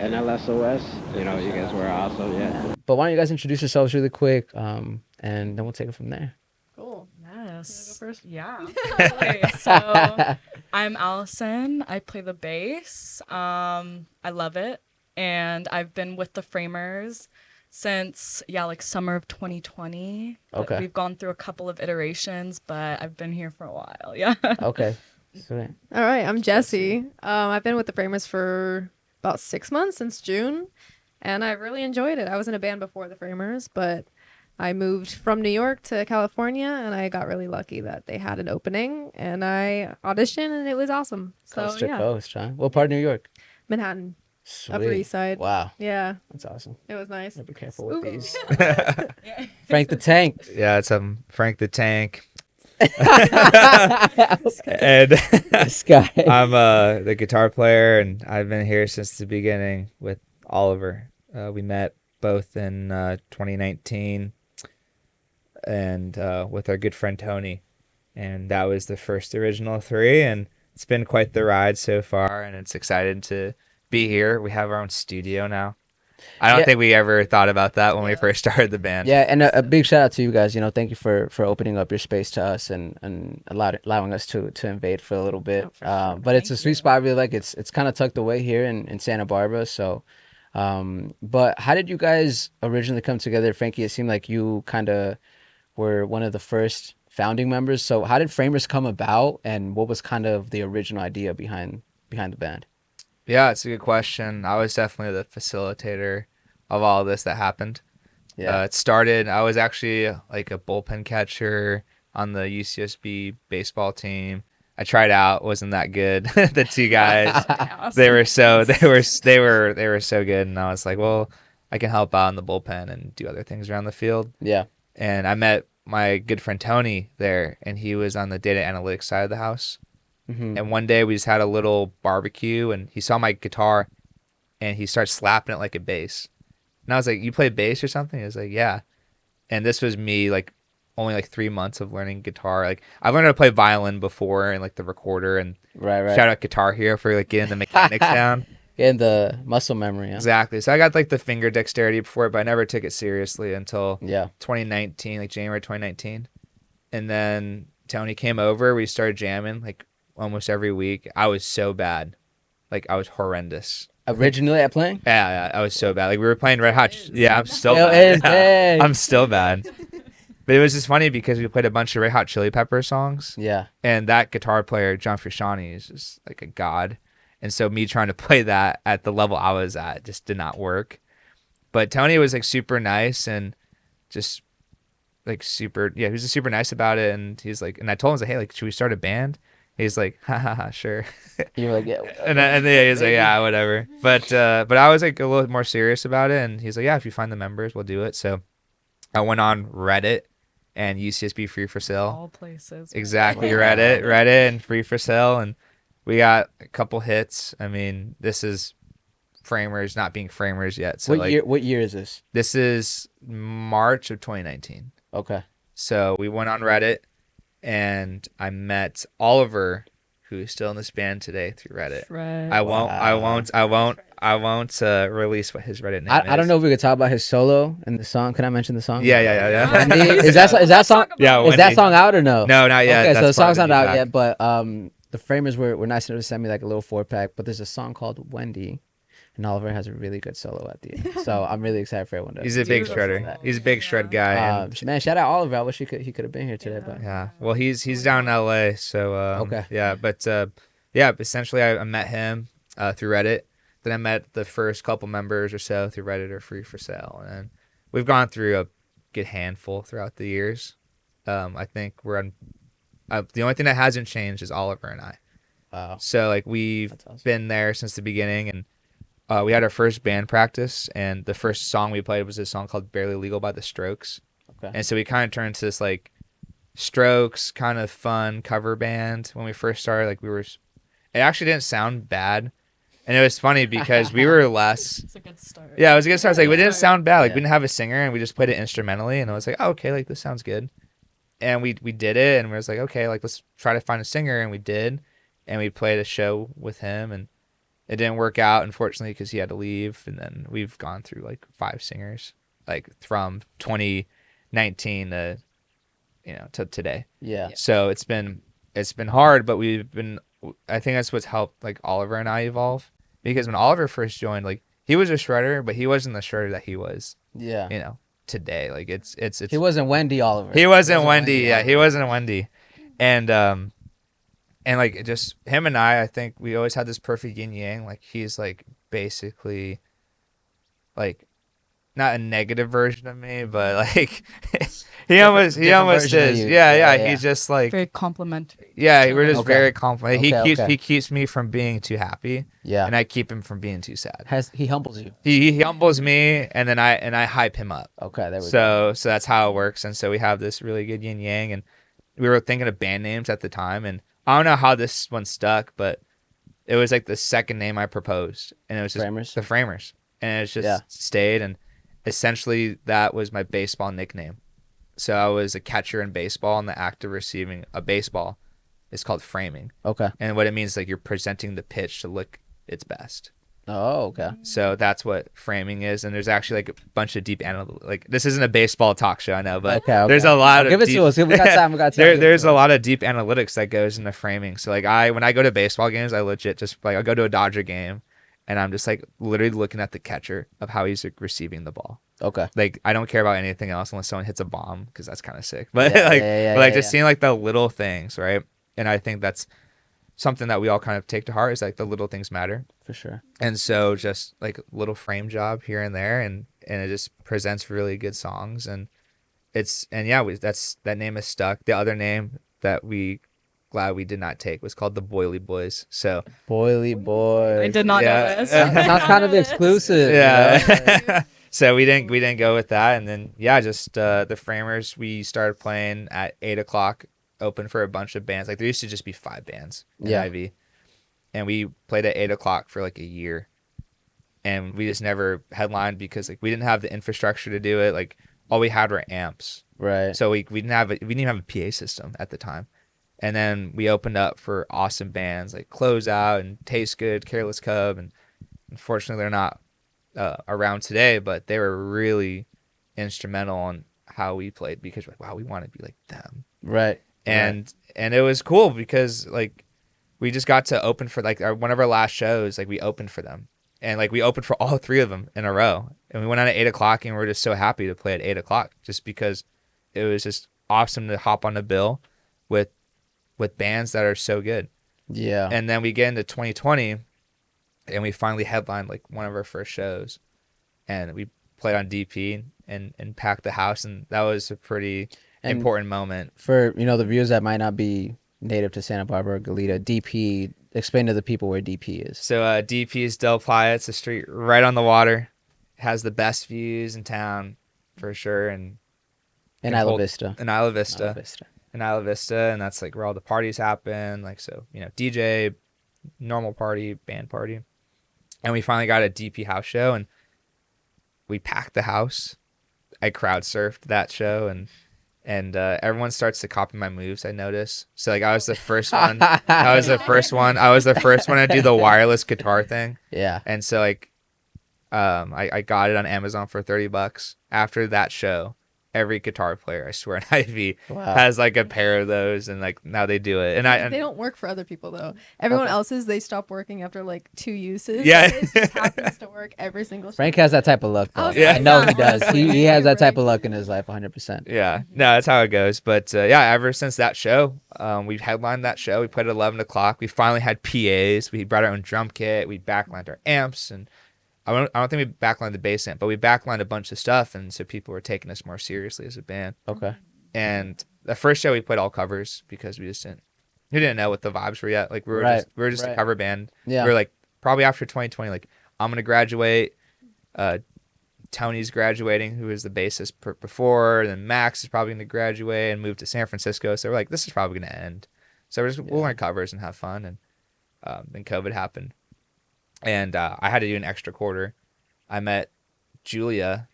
NLSOS. You guys were awesome. Yeah. But why don't you guys introduce yourselves really quick, and then we'll take it from there. Cool. Yes. First. Yeah. Totally. So I'm Allison. I play the bass. I love it. And I've been with the Framers since, like summer of 2020. But Okay. we've gone through a couple of iterations, but I've been here for a while. Yeah. Okay. Sweet. All right, I'm Jessie. I've been with the Framers for about 6 months, since June, and I really enjoyed it. I was in a band before the Framers, but I moved from New York to California, and I got really lucky that they had an opening, and I auditioned, and it was awesome. So Coast to yeah, coast, huh? What part of New York? Manhattan, Sweet. Upper East Side. Wow. Yeah, That's awesome. it was nice. Be careful with Ooh. these. Frank the Tank. Yeah, it's Frank the Tank. And And this guy. I'm the guitar player, and I've been here since the beginning with Oliver. We met both in 2019, and with our good friend Tony, and that was the first original three, and it's been quite the ride so far, and it's excited to be here. We have our own studio now. I don't think we ever thought about that when we first started the band. Yeah, and a big shout out to you guys. Thank you for opening up your space to us and allowing us to invade for a little bit. Oh, for sure. But it's a Thank sweet you. spot. I really like it. It's kind of tucked away here in Santa Barbara. So, but how did you guys originally come together, Frankie? It seemed like you kind of were one of the first founding members. So how did Framers come about, and what was kind of the original idea behind the band? Yeah, it's a good question. I was definitely the facilitator of all this that happened. Yeah. It started, I was actually like a bullpen catcher on the UCSB baseball team. I tried out, wasn't that good. The two guys, they were so good, and I was like, well, I can help out in the bullpen and do other things around the field. Yeah. And I met my good friend Tony there, and he was on the data analytics side of the house. Mm-hmm. And one day we just had a little barbecue, and he saw my guitar, and he started slapping it like a bass. And I was like, "You play bass or something?" He was like, "Yeah." And this was me like only like 3 months of learning guitar. Like I've learned how to play violin before and like the recorder, and Right. shout out Guitar Hero for like getting the mechanics down. Getting the muscle memory. Huh? Exactly. So I got like the finger dexterity before it, but I never took it seriously until Yeah. 2019, like January 2019. And then Tony came over. We started jamming like almost every week. I was so bad. Like I was horrendous. Originally at playing? Yeah, I was so bad. Like we were playing Red Hot. Yeah, I'm still Still bad. is, dang. I'm still bad. But it was just funny because we played a bunch of Red Hot Chili Peppers songs, Yeah. and that guitar player, John Frusciante, is just like a god. And so me trying to play that at the level I was at just did not work. But Tony was like super nice and just like super, he was just super nice about it. And he's like, and I told him, I was like, hey, like, should we start a band? He's like, ha ha ha, sure. You were like, yeah. And then he's like, yeah, whatever. But I was like a little more serious about it, and he's like, yeah, if you find the members, we'll do it. So I went on Reddit and UCSB Free for Sale. All places. Exactly, Reddit and Free for Sale, and we got a couple hits. I mean, this is Framers not being Framers yet. So What year is this? This is March of 2019. Okay. So we went on Reddit, and I met Oliver, who's still in this band today, through Reddit. Right. I won't release what his Reddit name is. I don't know if we could talk about his solo and the song. Can I mention the song? Yeah. Wendy? Is that song? Yeah, Is that Wendy. song out or no? No, not yet. Okay, so the That's part song's of not the out new yet, but the Framers were nice enough to send me like a little 4-pack. But there's a song called Wendy, and Oliver has a really good solo at the end. So I'm really excited for everyone to. He's a big Beautiful. shredder. He's a big shred guy. and- Man, shout out Oliver. I wish he could have been here today, but yeah. Well, he's down in LA, so Okay. Yeah, but essentially I met him through Reddit. Then I met the first couple members or so through Reddit or Free for Sale, and we've gone through a good handful throughout the years. I think we're on. The only thing that hasn't changed is Oliver and I. wow. So like we've That's awesome. been there since the beginning, and we had our first band practice, and the first song we played was a song called "Barely Legal" by the Strokes. Okay. And so we kind of turned to this like Strokes kind of fun cover band when we first started. Like it actually didn't sound bad, and it was funny because we were less. It's a good start. Yeah, it was a good start. It's like we didn't sound bad. Like Yeah. we didn't have a singer, and we just played it instrumentally, and I was like, oh, okay, like this sounds good. And we did it, and we was like, okay, like let's try to find a singer, and we did, and we played a show with him, and it didn't work out, unfortunately, because he had to leave. And then we've gone through like 5 singers, like from 2019 to to today. Yeah. So it's been hard, but I think that's what's helped like Oliver and I evolve, because when Oliver first joined, like he was a shredder, but he wasn't the shredder that he was, Yeah. today. Like it's He wasn't Wendy Oliver. he wasn't Wendy. Yeah, Oliver. he wasn't Wendy. And like it just him and I think we always had this perfect yin yang. Like he's like basically like not a negative version of me, but like he almost version of is. you. Yeah, Yeah. He's just like Very complimentary. we're just Okay. very complimentary. Okay. He keeps me from being too happy, Yeah. and I keep him from being too sad. He humbles you. He humbles me, and then I hype him up. Okay, there we go. So that's how it works, and so we have this really good yin yang, and we were thinking of band names at the time, and I don't know how this one stuck, but it was like the second name I proposed, and it was just Framers? the Framers, and it's just Yeah. stayed, and essentially that was my baseball nickname. So I was a catcher in baseball, and the act of receiving a baseball is called framing, Okay. and what it means is like you're presenting the pitch to look its best. Oh, okay. So that's what framing is, and there's actually like a bunch of deep like this isn't a baseball talk show, I know, but Okay. there's a lot of Give it deep, to us. We got time. We got time. there's a lot of deep analytics that goes into framing. So like when I go to baseball games, I legit just like I'll go to a Dodger game, and I'm just like literally looking at the catcher of how he's like, receiving the ball. Okay. Like I don't care about anything else unless someone hits a bomb, because that's kind of sick. But Yeah, just seeing like the little things, right? And I think that's something that we all kind of take to heart, is like the little things matter. For sure. And so just like little frame job here and there, and it just presents really good songs, and that name is stuck. The other name that glad we did not take was called the Boily Boys. So Boily boy. I did not Yeah. know this. Sounds kind of exclusive. yeah. So we didn't go with that, and then just the Framers, we started playing at 8:00, open for a bunch of bands. Like there used to just be 5 bands in Yeah. IV, and we played at 8:00 for like a year, and we just never headlined because like we didn't have the infrastructure to do it. Like all we had were amps, Right. so we didn't even have a PA system at the time. And then we opened up for awesome bands like Closeout and Taste Good, Careless Cub, and unfortunately they're not around today, but they were really instrumental on how we played, because we're like, wow, we want to be like them. Right. And it was cool because like we just got to open for like one of our last shows. Like we opened for them, and like we opened for all 3 of them in a row, and we went on at 8:00, and we were just so happy to play at 8:00, just because it was just awesome to hop on the bill with bands that are so good. Yeah. And then we get into 2020, and we finally headlined like one of our first shows, and we played on DP and packed the house, and that was a pretty important moment. For the viewers that might not be native to Santa Barbara or Goleta, DP, explain to the people where DP is. So DP is Del Playa. It's a street right on the water. It has the best views in town for sure, and In Isla Vista. in Isla Vista. Isla Vista. In Isla Vista, and that's like where all the parties happen. Like so, DJ, normal party, band party, and we finally got a DP house show, and we packed the house. I crowd surfed that show, and everyone starts to copy my moves, I notice. So like I was the first one. I was the first one to do the wireless guitar thing. Yeah. And so like I got it on Amazon for $30. After that show, every guitar player, I swear, in IV has like a pair of those, and like now they do it. And they don't work for other people though. Everyone else's, they stop working after like 2 uses. Yeah. It just happens to work every single Frank has that type of luck, though. Yeah. I know he does. He has that type Right. of luck in his life, 100%. Yeah, no, that's how it goes. But ever since that show, we've headlined that show. We played at 11:00. We finally had PAs. We brought our own drum kit. We backlined our amps, and I don't think we backlined the bass amp, but we backlined a bunch of stuff, and so people were taking us more seriously as a band. Okay. And the first show we played all covers because we didn't know what the vibes were yet. Like we were just a cover band. Yeah. We were like probably after 2020, like I'm gonna graduate. Tony's graduating, who was the bassist before, and then Max is probably gonna graduate and move to San Francisco. So we're like, this is probably gonna end. So we'll learn covers and have fun. And then COVID happened. And I had to do an extra quarter. I met Julielle,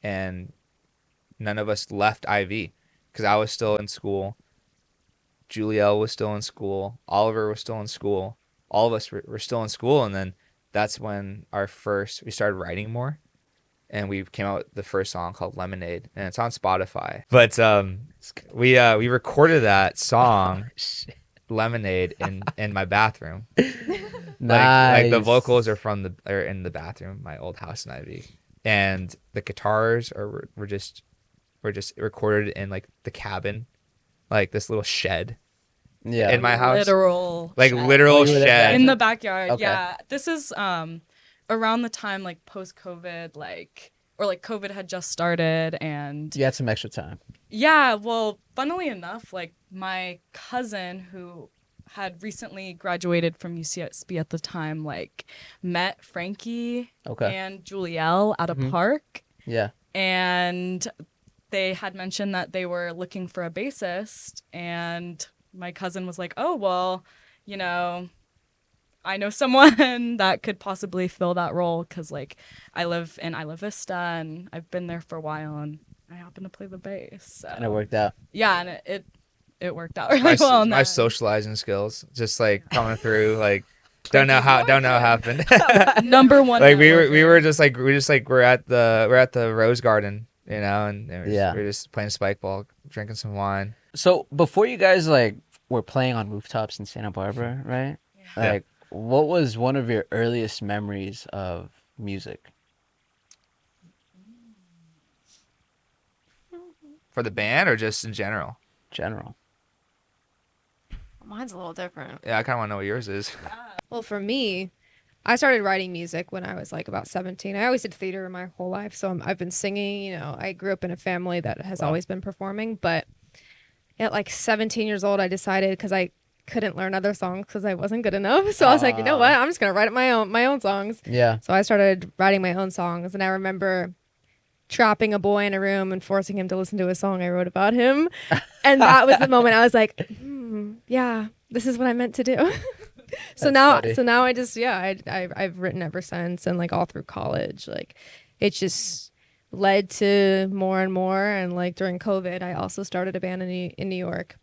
and none of us left IV because I was still in school. Julielle was still in school. Oliver was still in school. All of us were still in school, and then that's when we started writing more, and we came out with the first song called Lemonade, and it's on Spotify. But we recorded that song Lemonade in my bathroom. Like the vocals are in the bathroom, my old house in Ivy, and the guitars were just recorded in like the cabin, like this little shed Yeah. in my house, Literal like shed. literal Oh, you were there shed. In the backyard. Okay. Yeah. This is around the time like post-COVID, or COVID had just started, and You had some extra time. yeah, well, funnily enough, like my cousin who had recently graduated from UCSB at the time, like met Frankie Okay. and Julielle at a Mhm. park, Yeah. and they had mentioned that they were looking for a bassist, and my cousin was like, "Oh, well, you know, I know someone that could possibly fill that role because like I live in Isla Vista and I've been there for a while and I happen to play the bass." So And it worked out. yeah, and it worked out really well. in My that. socializing skills, just like coming through, like don't know how happened. Number one. Like we networker. were just like we're at the Rose Garden, you know, and we're just playing spike ball, drinking some wine. So before you guys like were playing on rooftops in Santa Barbara, right? Yeah. Like, what was one of your earliest memories of music? For the band or just in general? General. Mine's a little different. Yeah, I kind of want to know what yours is. Well, for me, I started writing music when I was like about 17. I always did theater my whole life, so I've been singing. You know, I grew up in a family that has always been performing. But at like 17 years old, I decided because I couldn't learn other songs because I wasn't good enough. So I was like, you know what? I'm just gonna write my own songs. Yeah. So I started writing my own songs, and I remember trapping a boy in a room and forcing him to listen to a song I wrote about him. And that was the moment I was like, yeah, this is what I meant to do. So That's funny. now I just, I've written ever since, and like all through college, like it just led to more and more. And like during COVID, I also started a band in New York,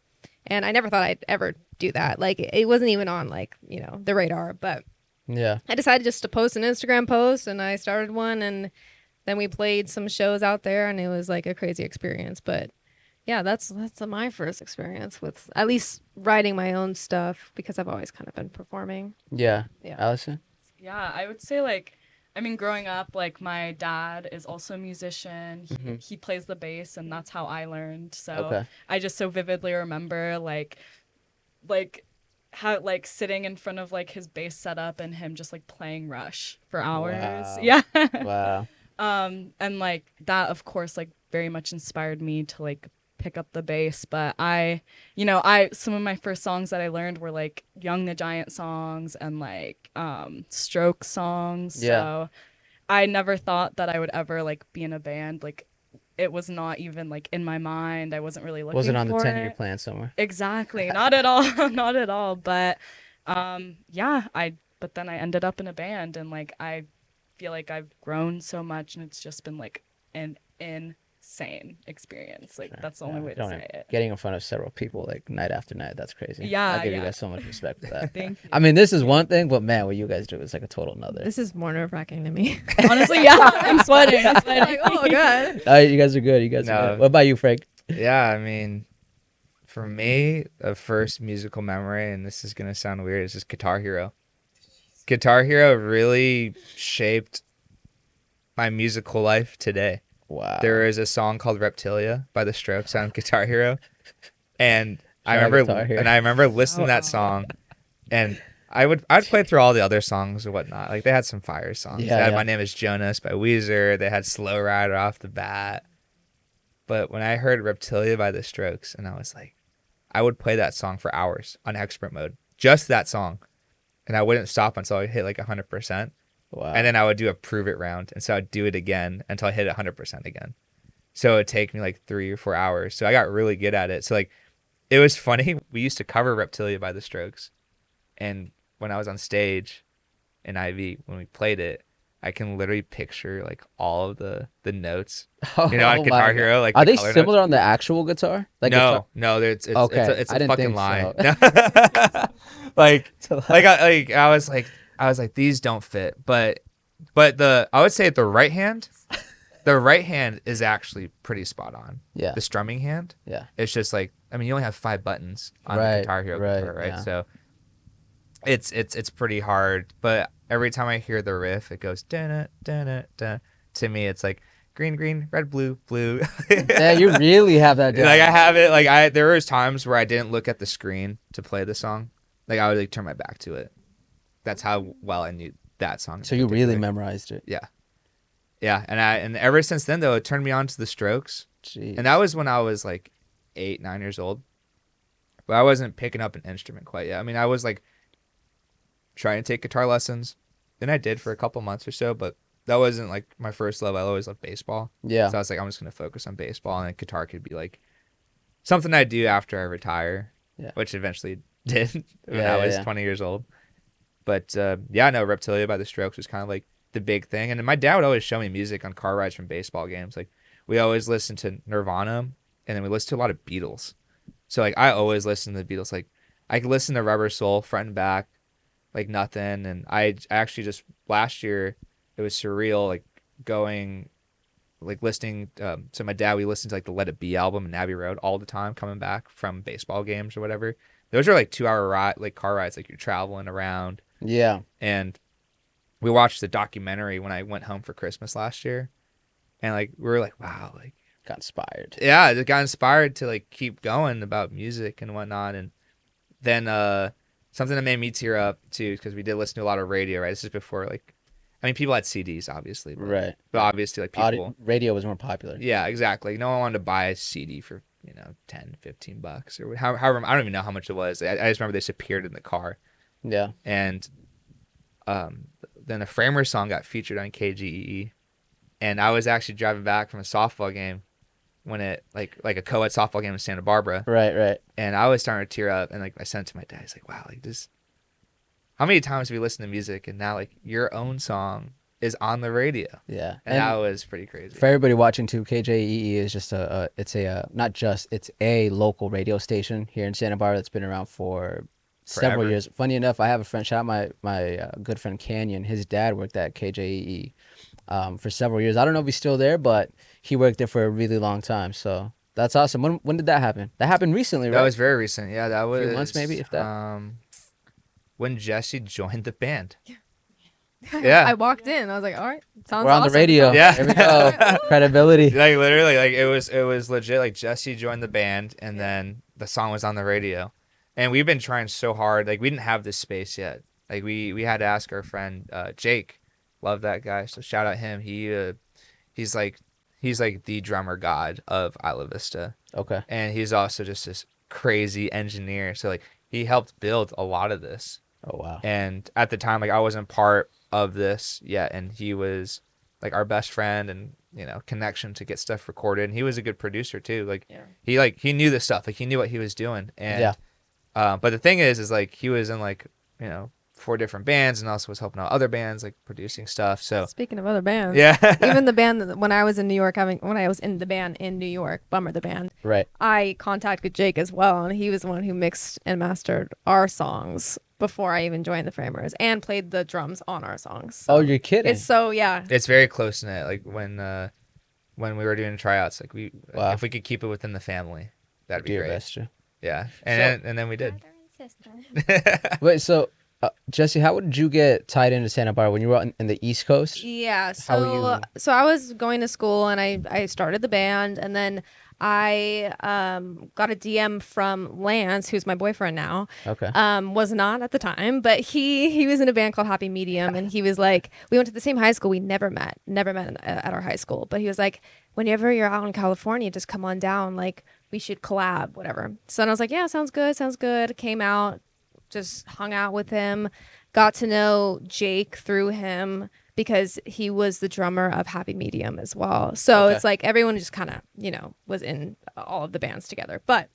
and I never thought I'd ever do that. Like it wasn't even on like, you know, the radar, but Yeah. I decided just to post an Instagram post, and I started one, and then we played some shows out there, and it was like a crazy experience. But yeah, that's my first experience with at least writing my own stuff, because I've always kind of been performing. Yeah. Yeah. Allison? Yeah, I would say like, I mean, growing up, like my dad is also a musician. He plays the bass, and that's how I learned. So Okay. I just so vividly remember like how like sitting in front of like his bass setup and him just like playing Rush for hours. Wow. Yeah. Wow. And like that of course like very much inspired me to like pick up the bass. But some of my first songs that I learned were like Young the Giant songs and like Stroke songs. Yeah. So I never thought that I would ever like be in a band. Like it was not even like in my mind. I wasn't really looking Wasn't on the for 10-year it. plan somewhere. Exactly. Not at all. Not at all. But but then I ended up in a band, and like I feel like I've grown so much, and it's just been like an insane experience. Like that's the only way to say it. Getting in front of several people like night after night, that's crazy. Yeah, I give you yeah. guys so much respect for that. Thank you. I mean, this is one thing, but man, what you guys do is like a total another. This is more nerve-wracking to me. Honestly, yeah. I'm sweating. Like, oh god. You guys are good. You guys are No. good. What about you, Frank? Yeah, I mean, for me, the first musical memory, and this is gonna sound weird, is just Guitar Hero. Guitar Hero really shaped my musical life today. Wow. There is a song called Reptilia by The Strokes on Guitar Hero, and I Shout out remember Guitar Hero. listening to that song, and I'd play through all the other songs or whatnot. Like they had some fire songs. Yeah, They had yeah. My Name Is Jonas by Weezer. They had Slow Rider off the bat. But when I heard Reptilia by The Strokes, and I was like, I would play that song for hours on expert mode, just that song, and I wouldn't stop until I hit like 100%. Wow. And then I would do a prove it round. And so I'd do it again until I hit 100% again. So it'd take me like 3 or 4 hours. So I got really good at it. So like, it was funny. We used to cover Reptilia by The Strokes. And when I was on stage in IV, when we played it, I can literally picture like all of the notes. Oh, You know, on my Guitar God. Hero, like Are the they color similar notes. on the actual guitar? Like guitar? No, it's Okay, it's I a didn't fucking think lie. so. like It's a lie. I was like these don't fit, but I would say the right hand is actually pretty spot on. Yeah. The strumming hand, Yeah. it's just like, I mean, you only have 5 buttons on the Right, Guitar Hero right, guitar, right? yeah. So it's pretty hard, but every time I hear the riff, it goes da da da. To me, it's like green, green, red, blue, blue. Yeah, you really have that down. Like I have it. Like there was times where I didn't look at the screen to play the song. Like I would like turn my back to it. That's how well I knew that song. in So you really particular. memorized it. Yeah, yeah. And ever since then though, it turned me on to the Strokes. Jeez. And that was when I was like 8, 9 years old. But I wasn't picking up an instrument quite yet. I mean, I was like trying to take guitar lessons. Then I did for a couple months or so, but that wasn't like my first love. I always loved baseball. Yeah. So I was like, I'm just going to focus on baseball, and then guitar could be like something I do after I retire, Yeah. which eventually did when Yeah, I was yeah. 20 years old. But yeah, no, Reptilia by the Strokes was kind of like the big thing. And then my dad would always show me music on car rides from baseball games. Like we always listened to Nirvana, and then we listened to a lot of Beatles. So like I always listened to the Beatles. Like I could listen to Rubber Soul front and back, like nothing. And I actually just last year it was surreal, like going, like listening. So my dad, we listened to like the Let It Be album and Abbey Road all the time, coming back from baseball games or whatever. Those are like 2-hour ride, like car rides, like you're traveling around. Yeah. And we watched the documentary when I went home for Christmas last year, and like we were like, wow, like Got inspired. yeah, I got inspired to like keep going about music and whatnot. And then something that made me tear up too, because we did listen to a lot of radio, right? This is before like, I mean, people had CDs obviously, Right. but obviously like people, Radio was more popular. yeah, exactly. No one wanted to buy a CD for 10, $15 or however. I don't even know how much it was. I just remember they disappeared in the car, Yeah. and then a Framer song got featured on KGEE, and I was actually driving back from a softball game when it like a co-ed softball game in Santa Barbara, Right, right. and I was starting to tear up, and like I sent it to my dad. He's like, wow, like this, how many times have we listened to music and now like your own song is on the radio? Yeah. And that was pretty crazy. For everybody watching too, KJEE is just it's a local radio station here in Santa Barbara that's been around for several Forever. years. Funny enough, I have a friend, shout out my good friend Canyon. His dad worked at KJEE for several years. I don't know if he's still there, but he worked there for a really long time. So that's awesome. When did that happen? That happened recently, right? That was very recent. Yeah, that was A few months maybe, if that. When Jesse joined the band. Yeah. I walked in. I was like, all right, sounds We're on the awesome. radio. Yeah. There we go. Credibility. Like literally, like it was legit. Like Jesse joined the band, and then the song was on the radio, and we've been trying so hard. Like we didn't have this space yet. Like we had to ask our friend Jake. Love that guy. So shout out him. He's like the drummer god of Isla Vista, Okay. and he's also just this crazy engineer. So like he helped build a lot of this. Oh wow. And at the time, like I wasn't part of this yet, and he was like our best friend and connection to get stuff recorded. And he was a good producer too. Like he knew this stuff. Like he knew what he was doing. And Yeah. but the thing is like he was in like 4 different bands, and also was helping out other bands, like producing stuff. So Speaking of other bands, yeah, even the band when I was in New York, when I was in the band in New York, Bummer the band, Right. I contacted Jake as well, and he was the one who mixed and mastered our songs before I even joined the Framers and played the drums on our songs. So Oh, you're kidding. it's so yeah. it's very close knit. Like when we were doing tryouts, like Wow. if we could keep it within the family, that'd be Do your great. best, Joe. Yeah, and then we did. Wait, so Jesse, how did you get tied into Santa Barbara when you were in the East Coast? Yeah, How were so I was going to school and I started the band, and then I got a DM from Lance, who's my boyfriend now. Okay. Was not at the time, but he was in a band called Happy Medium, and he was like, we went to the same high school, we never met at our high school, but he was like, whenever you're out in California, just come on down, like we should collab, whatever. So then I was like, yeah, sounds good. Came out, just hung out with him, got to know Jake through him because he was the drummer of Happy Medium as well. So Okay. it's like everyone just kind of, was in all of the bands together. But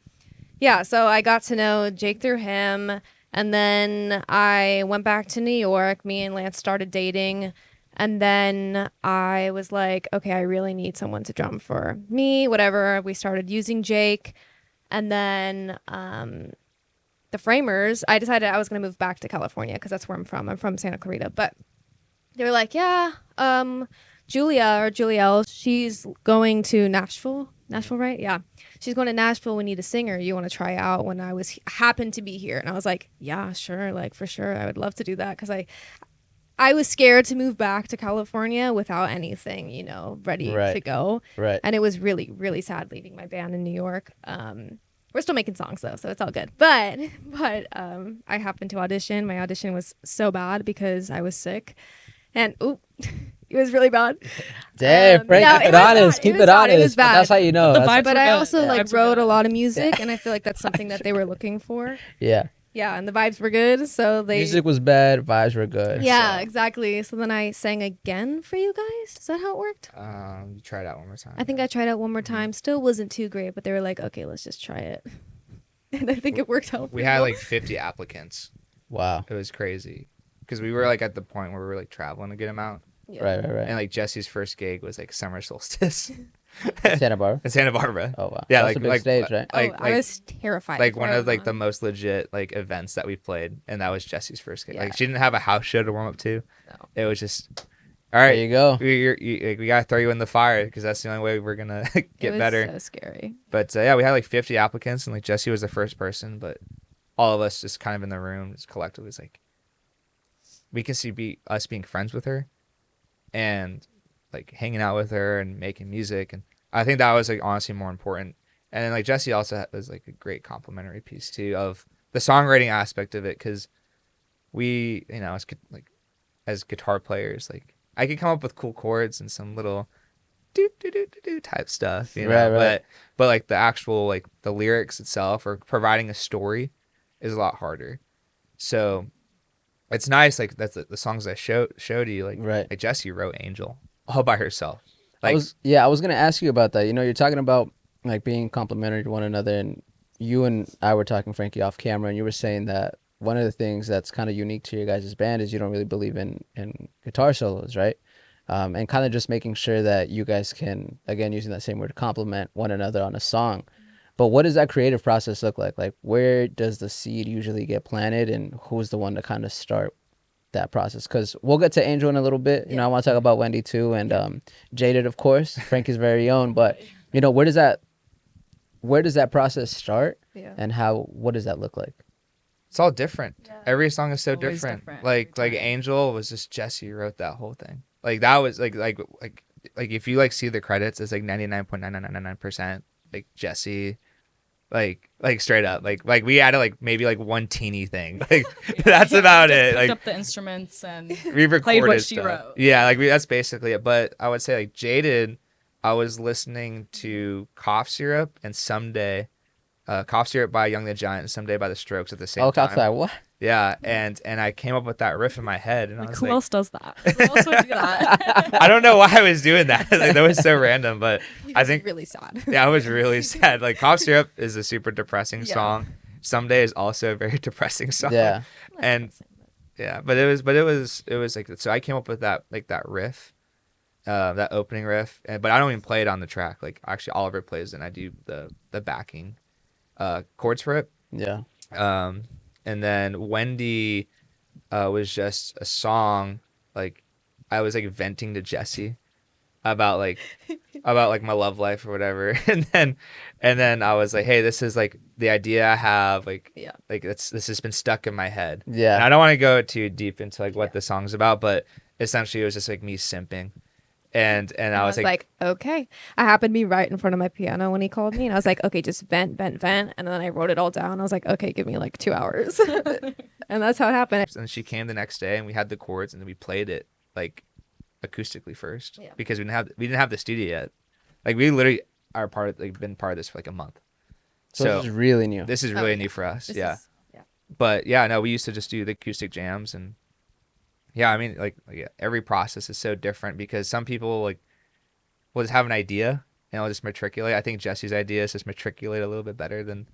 yeah, so I got to know Jake through him. And then I went back to New York. Me and Lance started dating. And then I was like, okay, I really need someone to drum for me, whatever. We started using Jake. And then the Framers, I decided I was going to move back to California because that's where I'm from. I'm from Santa Clarita. But they were like, yeah, Julia or Julielle, she's going to Nashville. Nashville, right? Yeah. She's going to Nashville. We need a singer. You want to try out when happened to be here? And I was like, yeah, sure. Like, for sure. I would love to do that because I was scared to move back to California without anything, ready to go. Right. And it was really, really sad leaving my band in New York. We're still making songs though, so it's all good. But I happened to audition. My audition was so bad because I was sick, and it was really bad. Damn, Frank, yeah, keep it was honest. bad. Keep It was it bad. honest. It was But that's bad. how you know. The That's- vibes But were I good. also Yeah, like vibes were wrote good. a lot of music, and I feel like that's something that they were looking for. yeah. Yeah, and the vibes were good, so they. Music was bad, vibes were good. Yeah, so. exactly. So then I sang again for you guys. Is that how it worked? You try it out one more time. I think I tried out one more time. Still wasn't too great, but they were like, okay, let's just try it. And I think it worked out. We pretty had well. like 50 applicants. Wow. It was crazy because we were like at the point where we were like traveling a good amount, Yeah. Right. and like Jesse's first gig was like summer solstice Santa Barbara. in Santa Barbara. Oh wow. Yeah, That's a big stage, right? I was terrified. like before one I of like went the on. most legit like events that we played, and that was Jesse's first gig. Yeah. Like she didn't have a house show to warm up to. No. It was just all There right. you go. We gotta throw you in the fire because that's the only way we're gonna It get was better. so scary. But yeah, we had like 50 applicants, and like Jesse was the first person, but all of us just kind of in the room, just collectively, was like, we can see us being friends with her, and like hanging out with her and making music, and I think that was like honestly more important. And then like Jesse also was like a great complimentary piece too of the songwriting aspect of it, because we, as guitar players, like I could come up with cool chords and some little do type stuff, Right. but like the actual like the lyrics itself or providing a story is a lot harder. So it's nice, like that's the songs I showed you, like Right. like Jessie wrote Angel all by herself. I Like was gonna ask you about that. You're talking about like being complimentary to one another, and you and I were talking, Frankie, off camera, and you were saying that one of the things that's kind of unique to your guys' band is you don't really believe in guitar solos, right? And kind of just making sure that you guys can, again, using that same word, compliment one another on a song. But what does that creative process look like? Like, where does the seed usually get planted, and who's the one to kind of start that process? Because we'll get to Angel in a little bit. I want to talk about Wendy too, and Jaded, of course, Frankie's very own. But where does that process start, Yeah. and what does that look like? it's all different. Yeah. Every song is so Always different. different Like every time. Angel was just Jessie wrote that whole thing. Like that was like if you like see the credits, it's like 99.9999% like Jessie. Like straight up, like we added like maybe like one teeny thing, like that's about Just it. picked Like up the instruments and we recorded what she stuff. wrote. Yeah, like that's basically it. But I would say like Jaded, I was listening to Cough Syrup and Someday, Cough Syrup by Young the Giant and Someday by the Strokes at the same time. Outside, what? Yeah, and I came up with that riff in my head, and I like, was who like, else does that? Who else would do that? I don't know why I was doing that. Like that was so random, but I think really sad. yeah, I was really sad. Like Cough Syrup is a super depressing Yeah. song. Someday is also a very depressing song. Yeah. And yeah, but it was like, so I came up with that riff, that opening riff, but I don't even play it on the track. Like actually Oliver plays it, and I do the backing chords for it. Yeah. And then Wendy was just a song, like I was like venting to Jessie about my love life or whatever, and then I was like, hey, this is like the idea I have, like Yeah. like this has been stuck in my head. Yeah. And I don't want to go too deep into like what the song's about, but essentially it was just like me simping, and I was like okay. I happened to be right in front of my piano when he called me, and I was like, okay, just vent. And then I wrote it all down. I was like, okay, give me like 2 hours. And that's how it happened. and she came the next day, and we had the chords, and then we played it like acoustically first, Yeah. because we didn't have the studio yet. Like we literally are been part of this for like a month. So this is really new. This is Oh, really yeah. new for us. This Yeah. is- yeah. But yeah, no, we used to just do the acoustic jams, and yeah, I mean like every process is so different, because some people like will just have an idea and will just matriculate. I think Jesse's idea is just matriculate a little bit better than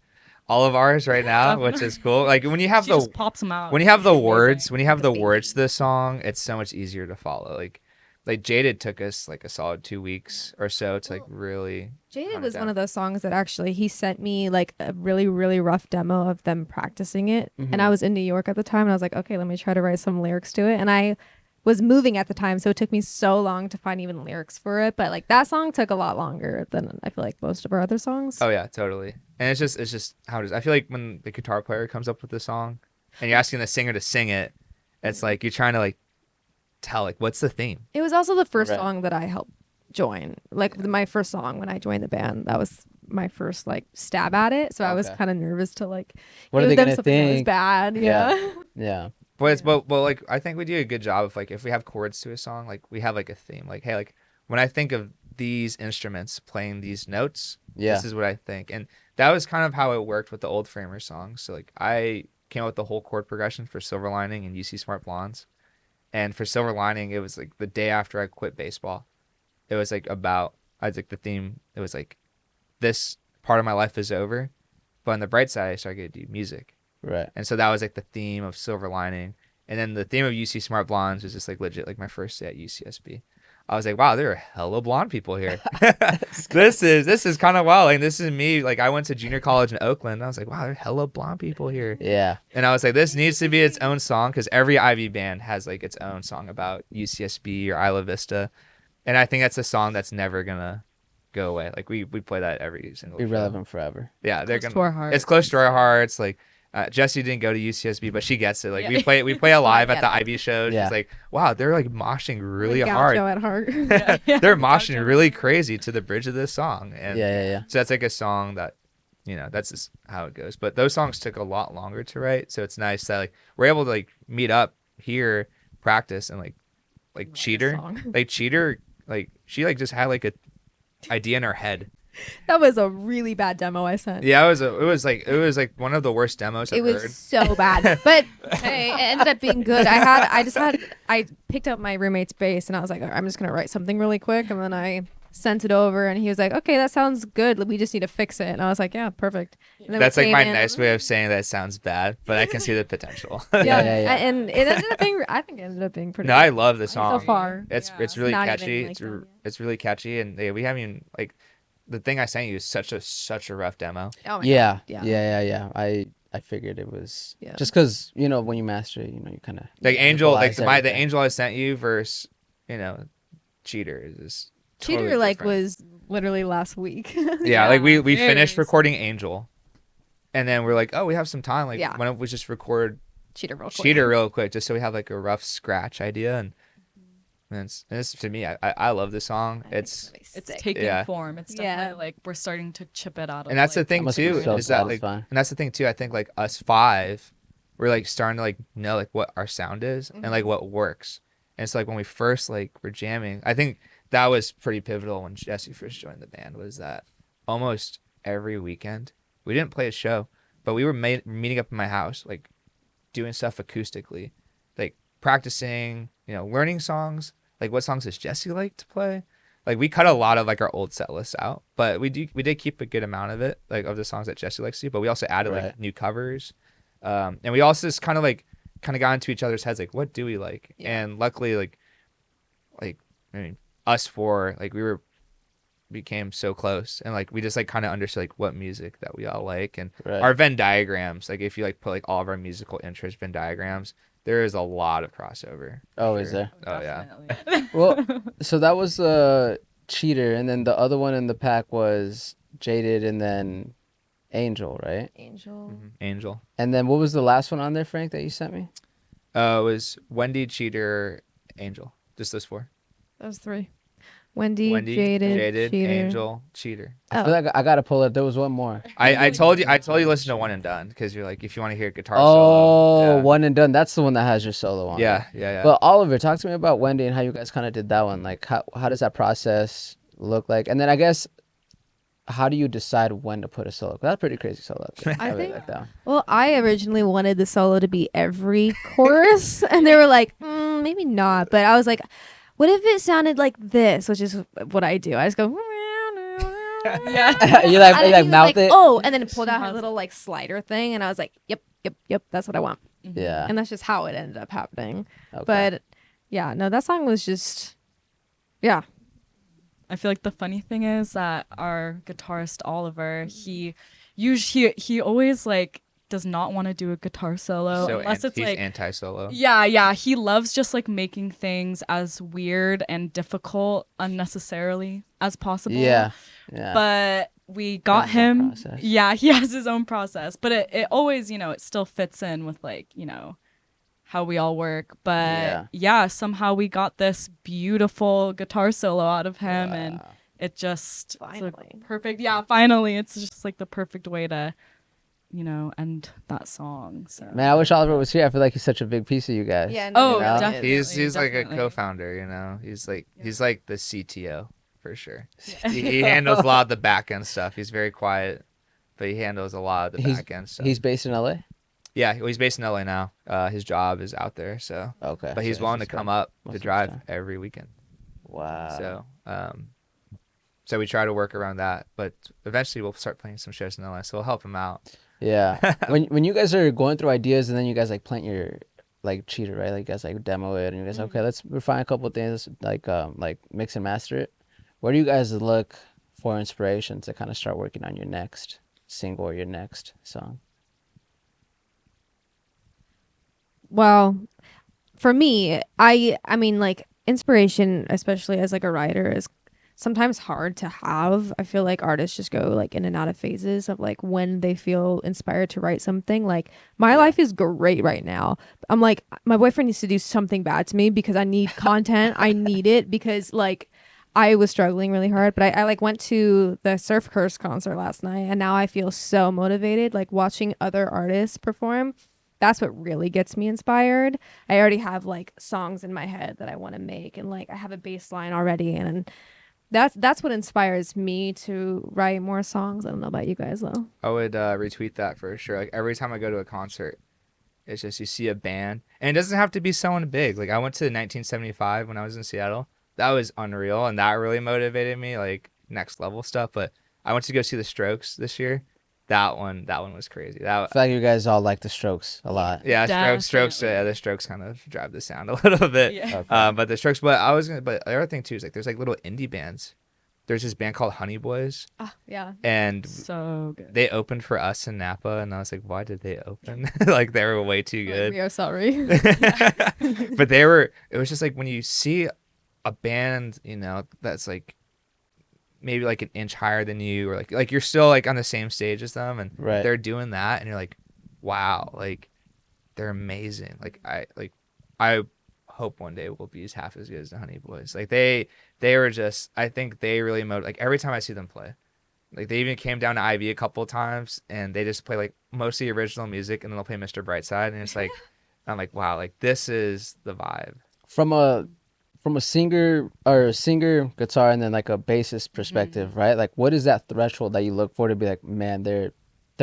all of ours right now, which is cool. Like when you have She just pops them out. when you have the Amazing. words, when you have the Like a words baby. to the song, it's so much easier to follow. Like like Jaded took us like a solid 2 weeks or so to like really. Jaded hunt it was down. one of those songs that actually he sent me like a really, really rough demo of them practicing it. And I was in New York at the time and I was like, okay, let me try to write some lyrics to it. And I was moving at the time, so it took me so long to find even lyrics for it. But like that song took a lot longer than I feel like most of our other songs. Oh yeah, totally. And it's just how it is. I feel like when the guitar player comes up with the song and you're asking the singer to sing it, it's like you're trying to like tell like what's the theme. It was also the first Right. song that I helped join. Like my first song when I joined the band. That was my first like stab at it. So I was Okay. kind of nervous to like What are give they them gonna something that was think? bad. Yeah. Yeah. Yeah. But it's but like I think we do a good job of like if we have chords to a song, like we have like a theme. Like hey, like when I think of these instruments playing these notes, Yeah. this is what I think. And that was kind of how it worked with the old Framer songs. So like I came up with the whole chord progression for Silver Lining and UC Smart Blondes. And for Silver Lining, it was like the day after I quit baseball. It was like about I was like the theme. It was like this part of my life is over, but on the bright side, I started to do music. Right. And so that was like the theme of Silver Lining. And then the theme of UC Smart Blondes was just like legit like my first day at UCSB. I was like, wow, there are hella blonde people here. this is kind of wild. Like this is me. Like I went to junior college in Oakland. And I was like, wow, there are hella blonde people here. Yeah. And I was like, this needs to be its own song because every Ivy band has like its own song about UCSB or Isla Vista. And I think that's a song that's never gonna go away. Like we play that every single Be show. relevant forever. Yeah, they're Close gonna. to our hearts. It's close to our hearts. Like Jessie didn't go to UCSB, but she gets it. Like Yeah. we play alive at get the it. Ivy show. Yeah. She's like, wow, they're like moshing really Like hard. Gaucho at heart. They're moshing really crazy to the bridge of this song. And Yeah. so that's like a song that, that's just how it goes. But those songs took a lot longer to write. So it's nice that like we're able to like meet up here, practice, and like Cheater, song. like Cheater, like she like just had like a idea in her head. That was a really bad demo I sent. Yeah, it was like one of the worst demos I've It was heard. so bad, but hey, it ended up being good. I picked up my roommate's bass and I was like, I'm just gonna write something really quick, and then I sent it over, and he was like, okay, that sounds good. We just need to fix it, and I was like, yeah, perfect. And then we That's like came my in- nice way of saying that sounds bad, but I can see the potential. Yeah, Yeah. and it ended up being. I think it ended up being pretty. No, I love the song. so far. It's Yeah. it's really Not even, catchy. like, It's done yet. it's really catchy, and we haven't even like the thing I sent you is such a rough demo. Oh my Yeah. God. Yeah. I figured it was Yeah. just because when you master it, you kind of Like Angel, like Equalize the everything. Angel I sent you versus Cheater is Cheater totally like different. was literally last week. Yeah, like we very finished recent. recording Angel, and then we're like, oh, we have some time. Like, Yeah. why don't we just record Cheater real quick. Cheater real quick, just so we have like a rough scratch idea, and it's to me, I love the song. I think It's really It's sick. taking Yeah. form. It's Yeah. definitely like we're starting to chip it out of. and that's the like, thing That must be too so is that like satisfying. and that's the thing too. I think like us five, we're like starting to like know like what our sound is and like what works. And it's like when we first like were jamming, I think that was pretty pivotal when Jesse first joined the band. Was that almost every weekend we didn't play a show, but we were meeting up in my house, like doing stuff acoustically, like practicing, learning songs. Like what songs does Jesse like to play? Like we cut a lot of like our old set lists out, but we did keep a good amount of it, like of the songs that Jesse likes to. But we also added Right. like new covers, and we also just kind of got into each other's heads, like what do we like? Yeah. And luckily, like I mean, us four, like became so close, and like we just like kind of understood like what music that we all like, and Right. our Venn diagrams. Like if you like put like all of our musical interests Venn diagrams, there is a lot of crossover. for Oh, is sure. there? Oh yeah. definitely. Well, so that was the Cheater, and then the other one in the pack was Jaded, and then Angel, right? Angel. Angel. And then what was the last one on there, Frank, that you sent me? It was Wendy, Cheater, Angel. Just those four. That was 3. Wendy, Wendy, Jaded, Cheater. Angel, Cheater. I Oh. feel like I gotta pull it. There was one more. I told you listen to One and Done because you're like if you want to hear guitar Oh, solo. Yeah. One and Done. That's the one that has your solo on. Yeah, yeah. But Oliver, talk to me about Wendy and how you guys kind of did that one. Like, how does that process look like? And then I guess, how do you decide when to put a solo? 'Cause that's a pretty crazy solo. I really think- like that one. Well, I originally wanted the solo to be every chorus, and they were like, maybe not. But I was like, what if it sounded like this, which is what I do. I just go. Yeah. you like, And you he like was mouth like, it. oh, and then it pulled She out her has- little like slider thing, and I was like, yep, that's what I want. Yeah. And that's just how it ended up happening. Okay. But yeah, no, that song was just Yeah. I feel like the funny thing is that our guitarist Oliver, he always like does not want to do a guitar solo So unless it's he's like anti-solo. yeah, he loves just like making things as weird and difficult unnecessarily as possible. Yeah. Yeah. But we got his own him. process. Yeah, he has his own process, but it always, it still fits in with like, how we all work. But yeah, somehow we got this beautiful guitar solo out of him and it just it's a Finally. perfect. Yeah, finally. It's just like the perfect way to, end that song. So Man, I wish Oliver was here. I feel like he's such a big piece of you guys. Yeah. Oh, he really definitely. is. He's like a definitely. co-founder, He's like the CTO for sure. He handles a lot of the back end stuff. He's very quiet, but he handles a lot of the back end stuff. He's based in LA. Yeah, well, he's based in LA now. His job is out there, so. Okay. But he's so willing to just come spend up most to of his drive time. every weekend. Wow. So we try to work around that, but eventually we'll start playing some shows in LA, so we'll help him out. Yeah. when you guys are going through ideas and then you guys like plant your like cheater, right? Like you guys like demo it and you guys okay, let's refine a couple of things like mix and master it. Where do you guys look for inspiration to kind of start working on your next single or your next song? Well, for me, I mean, like, inspiration, especially as like a writer, is sometimes hard to have. I feel like artists just go like in and out of phases of like when they feel inspired to write something. Like my life is great right now. I'm like, my boyfriend needs to do something bad to me because I need content. I need it because like I was struggling really hard, but I like went to the Surf Curse concert last night and now I feel so motivated, like watching other artists perform. That's what really gets me inspired. I already have like songs in my head that I want to make and like I have a bass line already and that's what inspires me to write more songs. I don't know about you guys though. I would retweet that for sure. Like every time I go to a concert, it's just you see a band, and it doesn't have to be someone big. Like I went to 1975 when I was in Seattle. That was unreal, and that really motivated me, like next level stuff. But I went to go see the Strokes this year. That one was crazy. I feel like you guys all like the Strokes a lot. Yeah, Strokes. Definitely. The Strokes kind of drive the sound a little bit. Yeah. Okay. But the Strokes. But the other thing too is like there's like little indie bands. There's this band called Honey Boys, Yeah. and So good. they opened for us in Napa, and I was like, why did they open? Like they were way too good. We are sorry. But it was just like when you see a band, that's like maybe like an inch higher than you, or like you're still like on the same stage as them, and Right. they're doing that, and you're like, wow, like they're amazing. I hope one day we'll be half as good as the Honey Boys. Like they were just, I think they really like every time I see them play, like they even came down to IV a couple of times and they just play like mostly original music and then they'll play Mr. Brightside and it's like I'm like, wow, like this is the vibe. From a singer guitar and then like a bassist perspective, right? Like what is that threshold that you look for to be like, man, they're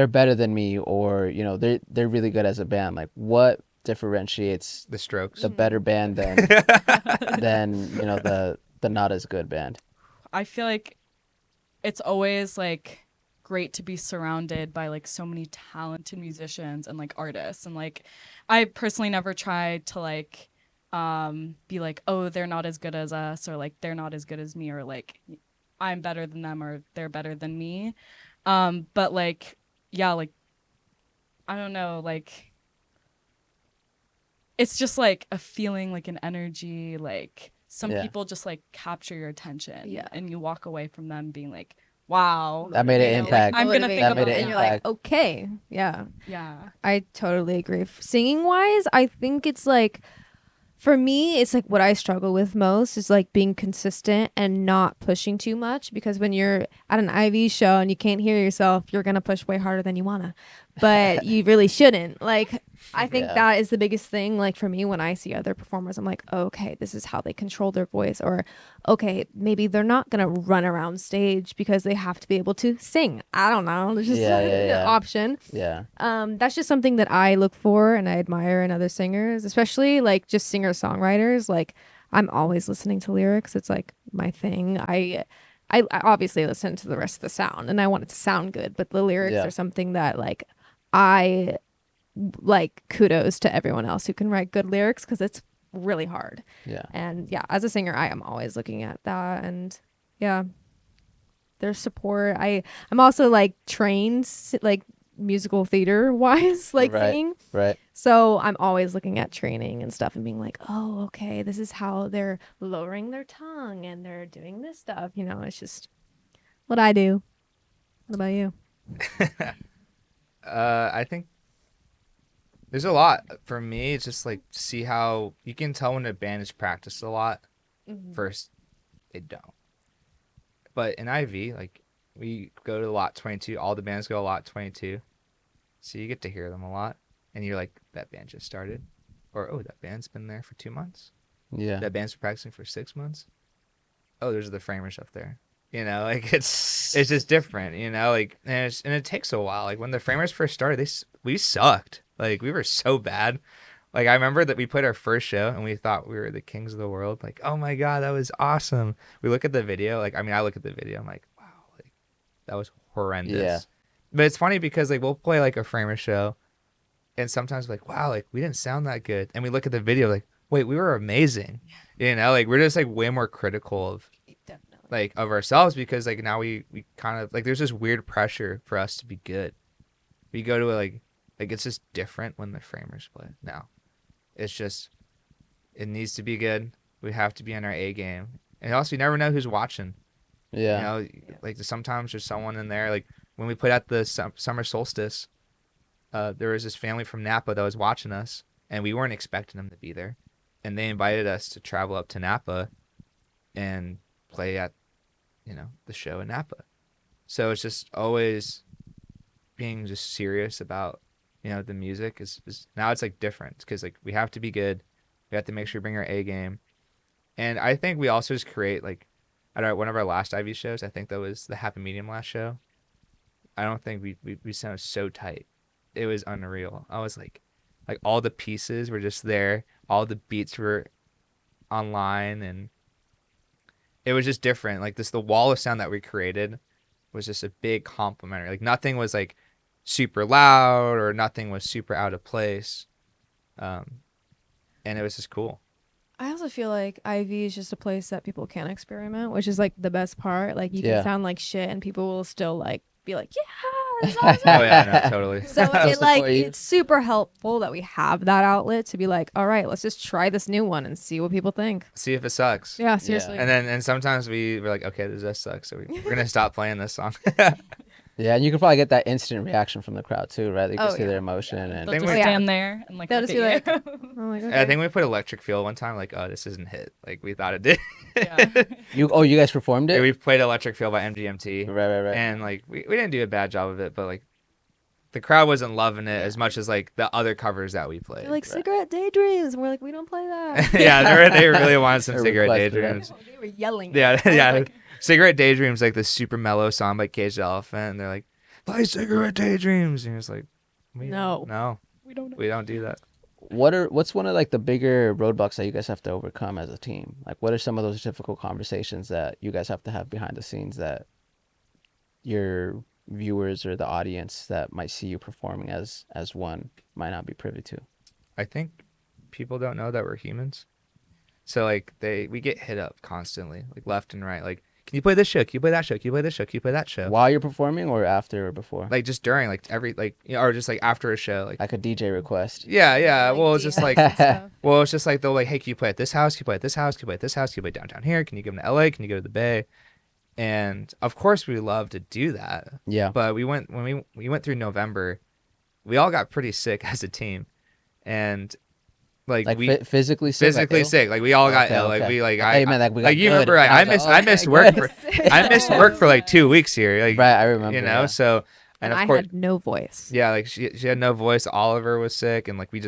better than me, or they're really good as a band? Like what differentiates The Strokes. the better band than the not as good band? I feel like it's always like great to be surrounded by like so many talented musicians and like artists, and like I personally never tried to like be like, oh, they're not as good as us, or like they're not as good as me, or like I'm better than them or they're better than me. But like, yeah, like I don't know, like it's just like a feeling, like an energy, like some Yeah. people just like capture your attention, Yeah. and you walk away from them being like, wow, That made an you know, impact. Like, I'm gonna Motivate think That made about an and it. you're like, impact. okay, yeah. Yeah. I totally agree. Singing wise, I think it's like, for me, it's like what I struggle with most is like being consistent and not pushing too much, because when you're at an IV show and you can't hear yourself, you're going to push way harder than you want to, but you really shouldn't. Like, I think Yeah. that is the biggest thing. Like for me, when I see other performers, I'm like, oh, okay, this is how they control their voice, or okay, maybe they're not going to run around stage because they have to be able to sing. I don't know. There's just Yeah. an option. Yeah. That's just something that I look for and I admire in other singers, especially like just singer-songwriters. Like I'm always listening to lyrics. It's like my thing. I obviously listen to the rest of the sound and I want it to sound good, but the lyrics Yeah. are something that like kudos to everyone else who can write good lyrics, because it's really hard. Yeah. And yeah, as a singer, I am always looking at that, and yeah, their support. I'm also like trained like musical theater wise, like Right. singing. Right. So I'm always looking at training and stuff and being like, oh, okay, this is how they're lowering their tongue and they're doing this stuff. You know, it's just what I do. What about you? I think there's a lot. For me, it's just like see how you can tell when a band is practiced a lot. First, they don't. But in IV, like we go to lot 22. All the bands go to lot 22, so you get to hear them a lot, and you're like, that band just started, or oh, that band's been there for 2 months. Yeah. That band's been practicing for 6 months. Oh, there's the framers up there. You know, like it's just different. You know, like and it takes a while. Like when the framers first started, we sucked. Like we were so bad. Like I remember that we played our first show and we thought we were the kings of the world. Like, oh my god, that was awesome. We look at the video. Like I mean, I look at the video. I'm like, wow, like that was horrendous. Yeah. But it's funny because like we'll play like a framer show, and sometimes we're like, wow, like we didn't sound that good. And we look at the video like, wait, we were amazing. You know, like we're just like way more critical of Definitely. like of ourselves because like now we kind of like there's this weird pressure for us to be good. We go to like it's just different when the framers play now. It's just it needs to be good. We have to be on our A game, and also you never know who's watching. Yeah. You know, like sometimes there's someone in there. Like when we played at the summer solstice, there was this family from Napa that was watching us, and we weren't expecting them to be there, and they invited us to travel up to Napa, and play at, you know, the show in Napa. So it's just always being just serious about, you know, the music is now it's like different because like we have to be good. We have to make sure we bring our A game. And I think we also just create like at one of our last IV shows, I think that was the Happy Medium last show. I don't think we sounded so tight. It was unreal. I was like all the pieces were just there. All the beats were online and it was just different. Like the wall of sound that we created was just a big complimentary. Like nothing was like super loud or nothing was super out of place. And it was just cool. I also feel like IV is just a place that people can experiment, which is like the best part. Like you Yeah. can sound like shit and people will still like be like, yeah, that's awesome. Oh yeah, no, totally. So They'll it like support you. it's super helpful that we have that outlet to be like, all right, let's just try this new one and see what people think. See if it sucks. Yeah, seriously. And sometimes we're like, okay, this does suck, so we're gonna stop playing this song. Yeah, and you can probably get that instant reaction from the crowd too, right? You can Oh, see yeah. their emotion and They'll Think just we- stand there and like They'll look just be at like, you. I'm like, And okay. I think we put Electric Feel one time, like, oh, this isn't hit. Like we thought it did. Yeah. you guys performed it? We played Electric Feel by MGMT. Right. And like we didn't do a bad job of it, but like the crowd wasn't loving it as much as like the other covers that we played. They're like cigarette daydreams, and we're like, we don't play that. Yeah, they really wanted some They Cigarette requested it. Daydreams. They were yelling. Yeah, I was yeah. like, Cigarette Daydreams, like the super mellow song by Cage the Elephant, and they're like, play Cigarette Daydreams, and you're just like, no, We don't know. we don't do that. What's one of like the bigger roadblocks that you guys have to overcome as a team? Like what are some of those difficult conversations that you guys have to have behind the scenes that your viewers or the audience that might see you performing as one might not be privy to? I think people don't know that we're humans. So like we get hit up constantly, like left and right. Like, can you play this show? Can you play that show? Can you play this show? Can you play that show? While you're performing or after or before? Like just during, like every, like, you know, or just like after a show, like a DJ request. yeah. like, Well, it's just DMs like, and stuff. well, it's just like they'll like, hey, can you play at this house? Can you play at this house? Can you play at this house? Can you play downtown here? Can you go to LA? Can you go to the Bay? And of course, we love to do that. Yeah. But when we went through November, we all got pretty sick as a team, and like we physically sick. physically ill? sick. Like we all got Okay, ill. Like okay. we like Hey, man, like, we got like you good. remember I Okay, missed good. work for I missed work for like 2 weeks here. Like Right, I remember. you know, yeah. so And of I course had no voice. yeah, like she had no voice. Oliver was sick, and like we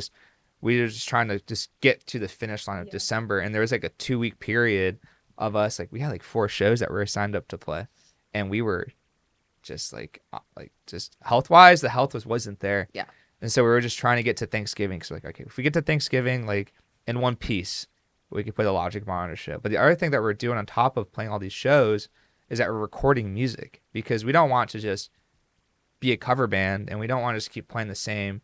were just trying to just get to the finish line of December, and there was like a 2-week period of us like we had like 4 shows that we were signed up to play, and we were just like just health wise, the health wasn't there. Yeah. And so we were just trying to get to Thanksgiving. So like, okay, if we get to Thanksgiving like in one piece, we could play the Logic Monitor show. But the other thing that we're doing on top of playing all these shows is that we're recording music, because we don't want to just be a cover band, and we don't want to just keep playing the same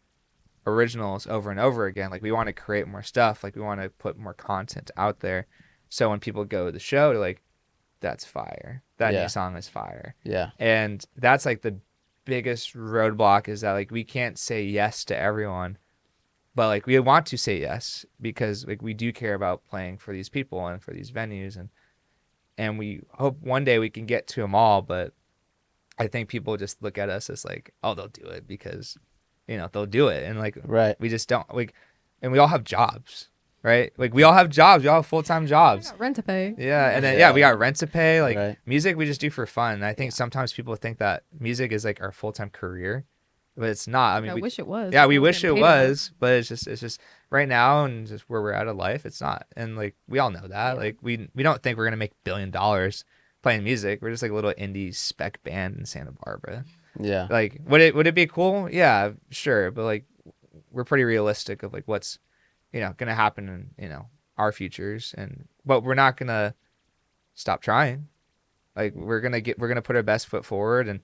originals over and over again. Like we want to create more stuff. Like we want to put more content out there. So when people go to the show, they're like, that's fire. That Yeah. new song is fire. Yeah. And that's like the biggest roadblock is that like we can't say yes to everyone. But like we want to say yes because like we do care about playing for these people and for these venues and we hope one day we can get to them all, but I think people just look at us as like, oh, they'll do it because, you know, they'll do it. And like, Right. we just don't like, and we all have jobs, right? Like we all have jobs. We all have full-time I jobs. got rent to pay. Yeah. And then, Yeah. we got rent to pay. Like Right. music, we just do for fun. And I think sometimes people think that music is like our full-time career, but it's not. I mean, I we, wish it was. yeah, I we was wish it getting paid enough. was, but it's just right now and just where we're at of life, it's not. And like we all know that. Yeah. Like we don't think we're gonna make $1 billion playing music. We're just like a little indie spec band in Santa Barbara. Yeah. Like would it be cool? Yeah, sure. But like we're pretty realistic of like what's, you know, gonna happen in, you know, our futures but we're not gonna stop trying. Like we're gonna put our best foot forward and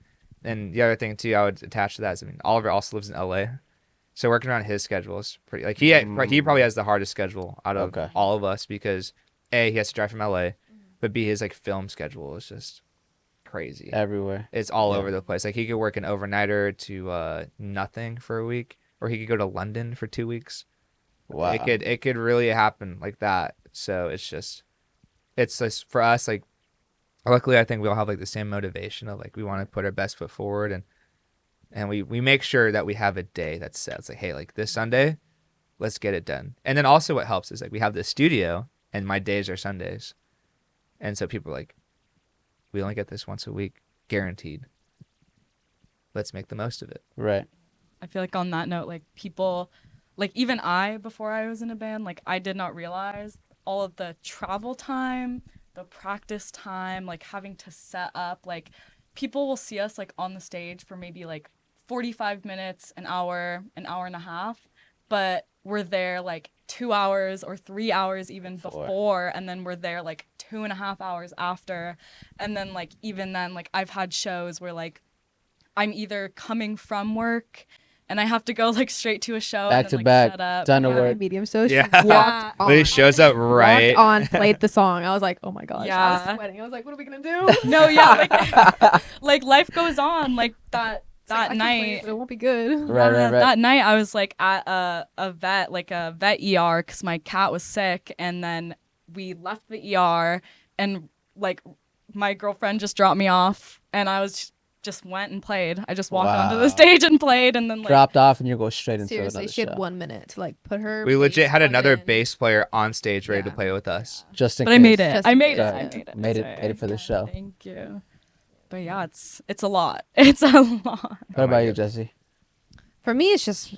the other thing too I would attach to that is I mean Oliver also lives in LA. So working around his schedule is pretty like he probably has the hardest schedule out of Okay. all of us because A, he has to drive from LA, but B, his like film schedule is just crazy. Everywhere. It's all Yeah. over the place. Like he could work an overnighter to nothing for a week, or he could go to London for 2 weeks. Wow. It could really happen like that. So it's just for us like luckily I think we all have like the same motivation of like we want to put our best foot forward and we make sure that we have a day that's set. It's like, hey, like this Sunday, let's get it done. And then also what helps is like we have this studio and my days are Sundays. And so people are like, we only get this once a week, guaranteed. Let's make the most of it. Right. I feel like on that note, like people, like even I, before I was in a band, like I did not realize all of the travel time, the practice time, like having to set up, like people will see us like on the stage for maybe like 45 minutes, an hour and a half, but we're there like 2 hours or 3 hours even before, and then we're there like 2.5 hours after. And then like even then, like I've had shows where like I'm either coming from work and I have to go like straight to a show Back and to then, like, back, set up. done to Yeah, work. medium show. She Yeah. walked on. Lily shows up right. Walked on, played the song. I was like, oh my gosh. I Yeah. was sweating. I was like, what are we gonna do? No, yeah, like life goes on. Like that It's like, I can play it, night. but it won't be good. Right, right, right. That night I was like at a vet ER because my cat was sick, and then we left the ER, and like my girlfriend just dropped me off, and I was just went and played. I just walked onto Wow. the stage and played, and then like Dropped off and you go straight into Seriously, another she had show. 1 minute to like put her. We legit bass had plug another in. bass player on stage ready to Yeah. play with us. Just in but case. I made it. Just I in made it. case. I Yeah. made it. Made it- So, made it for the show. Thank you. But yeah, it's a lot. It's a lot. What Oh my about you, God. Jesse? For me, it's just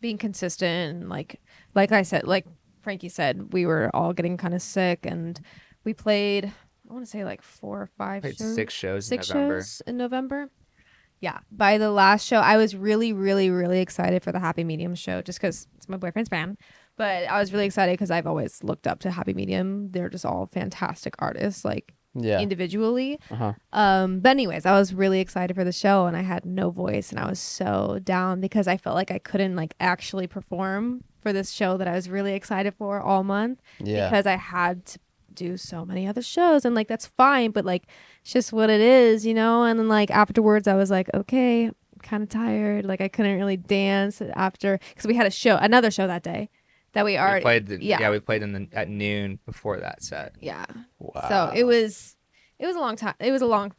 being consistent. And like I said, like Frankie said, we were all getting kind of sick, and we played. I want to say like 4 or 5 Played shows. 6 shows Six in November. shows in November. Yeah. By the last show, I was really, really, really excited for the Happy Medium show just because it's my boyfriend's band. But I was really excited because I've always looked up to Happy Medium. They're just all fantastic artists, like Yeah. individually. Uh-huh. But anyways, I was really excited for the show, and I had no voice, and I was so down because I felt like I couldn't like actually perform for this show that I was really excited for all month Yeah. because I had to do so many other shows, and like that's fine, but like it's just what it is, you know. And then like afterwards I was like, okay, I'm kind of tired, like I couldn't really dance after because we had another show that day that we already We played at noon before that set. yeah. Wow. So it was a long time, it was a long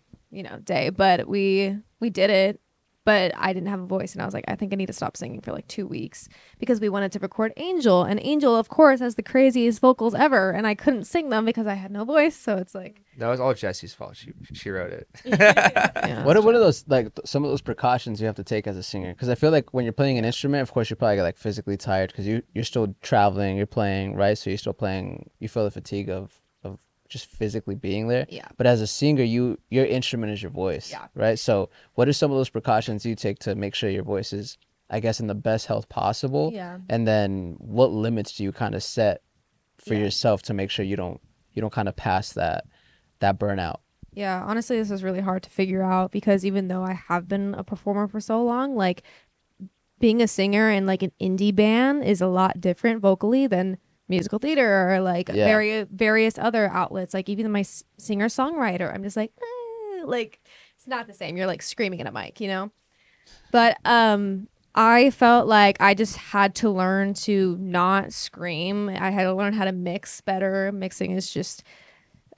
day, but we did it. But I didn't have a voice, and I was like, I think I need to stop singing for like 2 weeks because we wanted to record Angel, and Angel, of course, has the craziest vocals ever, and I couldn't sing them because I had no voice. So it's like, That was all Jesse's fault. She wrote it. yeah. What are those like some of those precautions you have to take as a singer? Because I feel like when you're playing an instrument, of course, you're probably like physically tired because you're still traveling, you're playing, right? So you're still playing. You feel the fatigue of just physically being there. Yeah. But as a singer, your instrument is your voice. Yeah. Right. So what are some of those precautions you take to make sure your voice is, I guess, in the best health possible? Yeah. And then what limits do you kind of set for Yeah. yourself to make sure you don't kind of pass that burnout? Yeah, honestly, this is really hard to figure out because even though I have been a performer for so long, like being a singer in like an indie band is a lot different vocally than musical theater or like various other outlets. Like even my singer songwriter, I'm just like it's not the same. You're like screaming at a mic, you know. But I felt like I just had to learn to not scream. I had to learn how to mix better. Mixing is just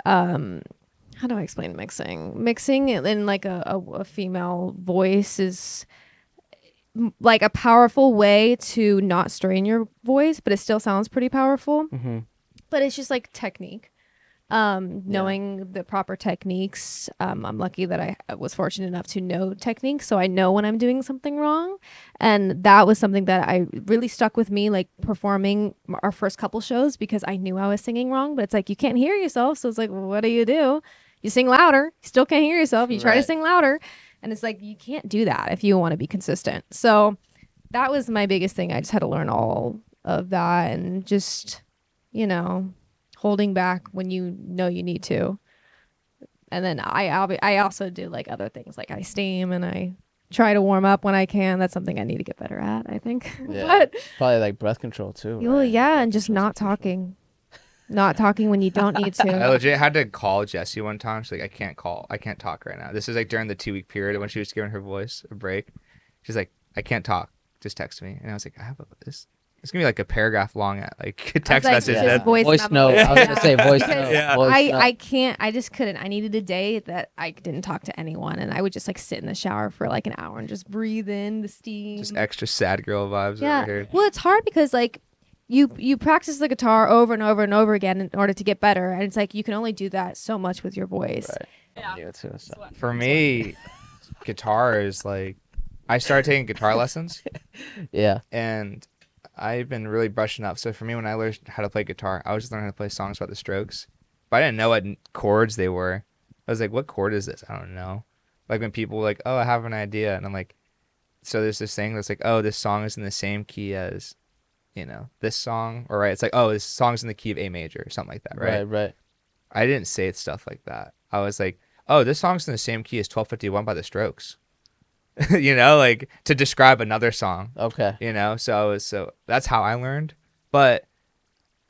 how do I explain mixing? Mixing in like a female voice is like a powerful way to not strain your voice, but it still sounds pretty powerful. Mm-hmm. But it's just like technique. Knowing the proper techniques. I'm lucky that I was fortunate enough to know techniques, so I know when I'm doing something wrong. And that was something that I really stuck with me, like performing our first couple shows, because I knew I was singing wrong. But it's like you can't hear yourself, so it's like, well, what do? You sing louder. You still can't hear yourself. You try to sing louder, and it's like you can't do that if you want to be consistent. So that was my biggest thing. I just had to learn all of that and just, you know, holding back when you know you need to. And then I also do like other things, like I steam and I try to warm up when I can. That's something I need to get better at, I think. Yeah. But Probably like breath control too. well, right? yeah, and just not talking. Not talking when you don't need I to. legit had to call Jessie one time. She's like, I can't talk right now. This is like during the 2-week period when she was giving her voice a break. She's like, I can't talk. Just text me. And I was like, I have this. It's gonna be like a paragraph long at like text like, message. just That, Voice note. memo. I was gonna say voice Because note. Yeah. Voice note. I can't. I just couldn't. I needed a day that I didn't talk to anyone, and I would just like sit in the shower for like an hour and just breathe in the steam. just extra sad girl vibes Yeah. over here. Well, it's hard because like you practice the guitar over and over and over again in order to get better, and it's like you can only do that so much with your voice. Right. Yeah. Yeah, too, so. For me, guitar is like, I started taking guitar lessons, Yeah. and I've been really brushing up. So for me, when I learned how to play guitar, I was just learning how to play songs about the Strokes, but I didn't know what chords they were. I was like, what chord is this? I don't know. Like when people were like, oh, I have an idea, and I'm like, so there's this thing that's like, oh, this song is in the same key as, you know, this song, or right? It's like, oh, this song's in the key of A major or something like that, right? Right. I didn't say stuff like that. I was like, oh, this song's in the same key as 1251 by the Strokes. You know, like to describe another song, Okay. you know? So that's how I learned. But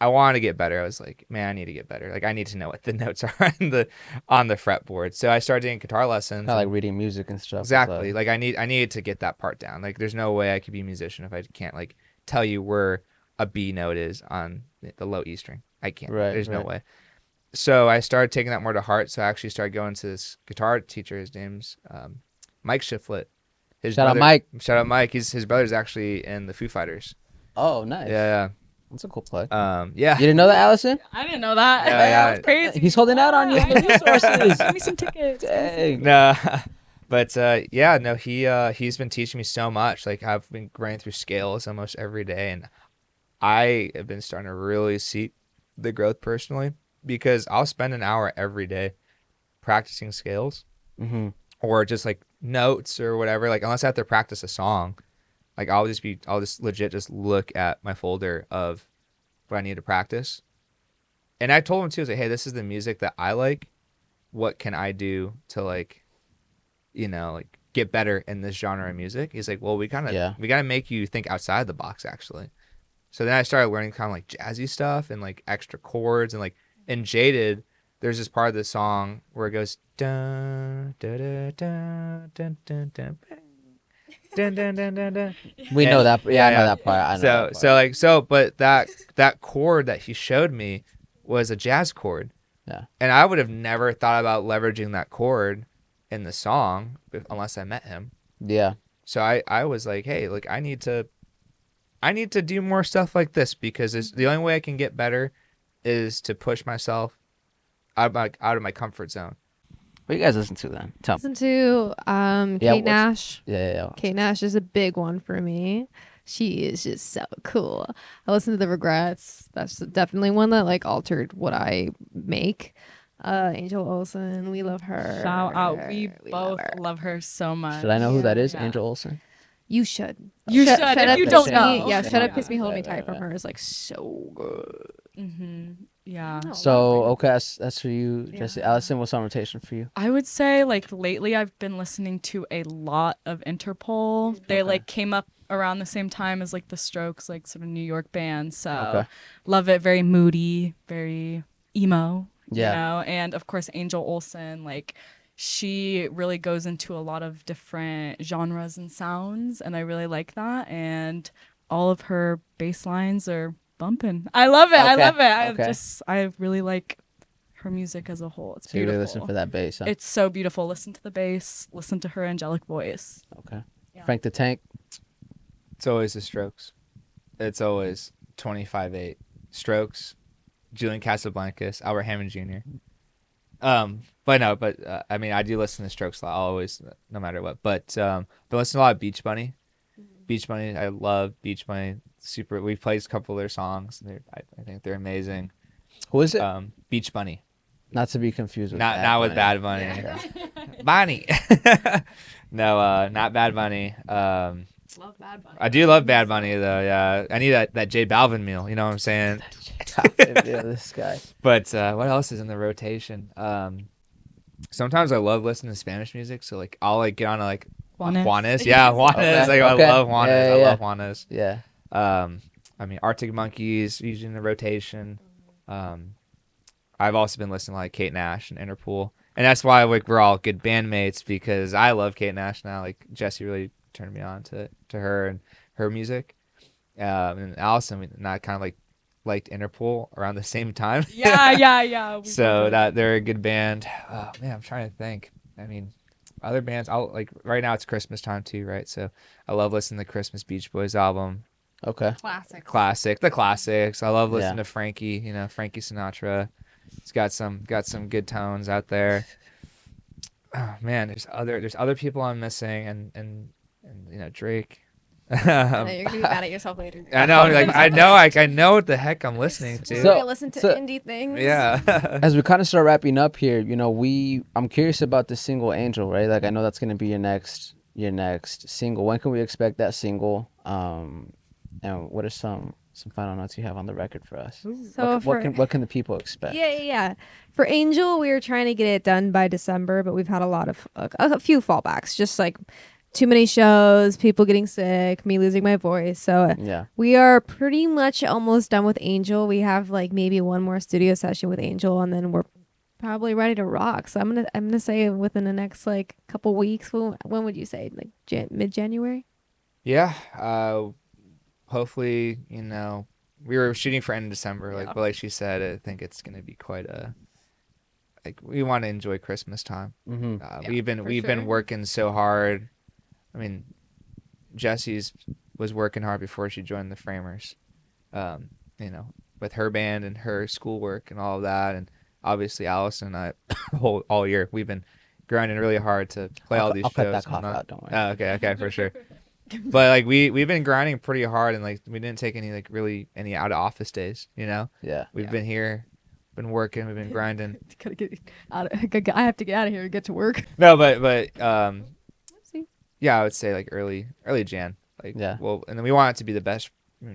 I wanted to get better. I was like, man, I need to get better. Like I need to know what the notes are on the fretboard. So I started taking guitar lessons. Kind of like reading music and stuff. Exactly. Like I needed to get that part down. Like there's no way I could be a musician if I can't like tell you where a B note is on the low E string. I can't. Right, There's no right. way. So I started taking that more to heart. So I actually started going to this guitar teacher. His name's Mike Shiflett. Shout out Mike. Shout out Mike. His brother's actually in the Foo Fighters. Oh, nice. Yeah. That's a cool play. Yeah. You didn't know that, Allison? I didn't know that. Yeah. That's crazy. He's holding out on you on the resources. Give me some tickets. Dang. No, but he's been teaching me so much. Like I've been running through scales almost every day, and I have been starting to really see the growth personally, because I'll spend an hour every day practicing scales Mm-hmm. or just like notes or whatever. Like unless I have to practice a song, like I'll just legit just look at my folder of what I need to practice. And I told him too, I was like, hey, this is the music that I like. What can I do to like, you know, like get better in this genre of music? He's like, well, we got to make you think outside the box actually. So then I started learning kind of like jazzy stuff and like extra chords, and like in Jaded, there's this part of the song where it goes dun dun dun dun dun dun dun dun dun dun dun dun. We know that. Yeah, I know that part. I know So that part. but that chord that he showed me was a jazz chord. Yeah. And I would have never thought about leveraging that chord in the song unless I met him. Yeah. So I was like, hey, like I need to do more stuff like this, because it's the only way I can get better is to push myself out of my comfort zone. What do you guys listen to then? Tell me. Listen to Yeah, Kate Nash. Yeah. Kate Nash is a big one for me. She is just so cool. I listen to The Regrets. That's definitely one that like altered what I make. Angel Olsen, we love her. Shout out. We love both her. love her so much. Should I know who that is? Yeah. Angel Olsen? You should. You should, Shut if Up, you Kiss don't Me- know. Yeah, Shut Up, Yeah. Kiss Me, Hold Me Right, Tight right, from right. her is like so good. Yeah. No, So wow. okay, that's for you, Jesse. Yeah. Allison, what's on rotation for you? I would say like lately I've been listening to a lot of Interpol. They Okay. like came up around the same time as like the Strokes, like sort of New York band. So Okay. love it. Very moody, very emo. Yeah. You know, and of course Angel Olsen, like she really goes into a lot of different genres and sounds, and I really like that. And all of her bass lines are bumping. I love it. I Okay. love it. Okay. I really like her music as a whole. It's So you beautiful. really listen for that bass, huh? It's so beautiful. Listen to the bass. Listen to her angelic voice. Okay. Yeah. Frank the Tank. It's always the Strokes. It's always 25-8. Strokes, Julian Casablancas, Albert Hammond Jr. I mean, I do listen to Strokes a lot, always, no matter what. But been listening to a lot of Beach Bunny. Beach Bunny, I love Beach Bunny. Super. We played a couple of their songs. I think they're amazing. Who is it? Beach Bunny, Not to be confused with not with Bad Bunny. Bunny. No, not Bad Bunny. Love Bad Bunny. I do love Bad Bunny though. Yeah, I need that J Balvin meal. You know what I'm saying? Yeah, this guy. But what else is in the rotation? Sometimes I love listening to Spanish music, so like I'll like get on to like Juanes. Yeah, Juanes. Okay, Like okay. I love Juanes. Yeah, I yeah. love Juanes. Yeah. I mean Arctic Monkeys usually in the rotation. I've also been listening to like Kate Nash and Interpol, and that's why like we're all good bandmates because I love Kate Nash now. Like Jesse really turned me on to her and her music. And Allison and I kind of like liked Interpol around the same time. Yeah. So that they're a good band. Oh man, I'm trying to think. I mean, other bands. I'll like right now it's Christmas time too, right? So I love listening to the Christmas Beach Boys album. Okay. The classics. I love listening Yeah. to Frankie. You know, Frankie Sinatra. He's got some good tones out there. Oh man, there's other people I'm missing, and you know Drake. I know you're gonna be mad at yourself later. I know, I know what the heck I'm listening to. So, I listen to indie things. Yeah. As we kind of start wrapping up here, you know, I'm curious about the single Angel, right? Like I know that's gonna be your next single. When can we expect that single? And what are some final notes you have on the record for us? So What can the people expect? Yeah. For Angel, we were trying to get it done by December, but we've had a lot of a few fallbacks, just like too many shows, people getting sick, me losing my voice. So Yeah. we are pretty much almost done with Angel. We have like maybe one more studio session with Angel, and then we're probably ready to rock. So I'm gonna say within the next like couple weeks. When would you say like mid-January? Yeah. Hopefully, you know, we were shooting for end of December, but like she said, I think it's gonna be quite like we want to enjoy Christmas time. Mm-hmm. We've been working so hard. I mean, Jesse's was working hard before she joined the Framers. You know, with her band and her schoolwork and all of that, and obviously Allison and I all year we've been grinding really hard to play all these I'll shows. cut that cough out. Don't worry. Oh, okay, for sure. But like we've been grinding pretty hard, and like we didn't take any out of office days. You know, Yeah. we've been here, been working, we've been grinding. Gotta get out. I have to get out of here and get to work. No, but See? yeah, I would say like early Jan. Like Yeah. Well, and then we want it to be the best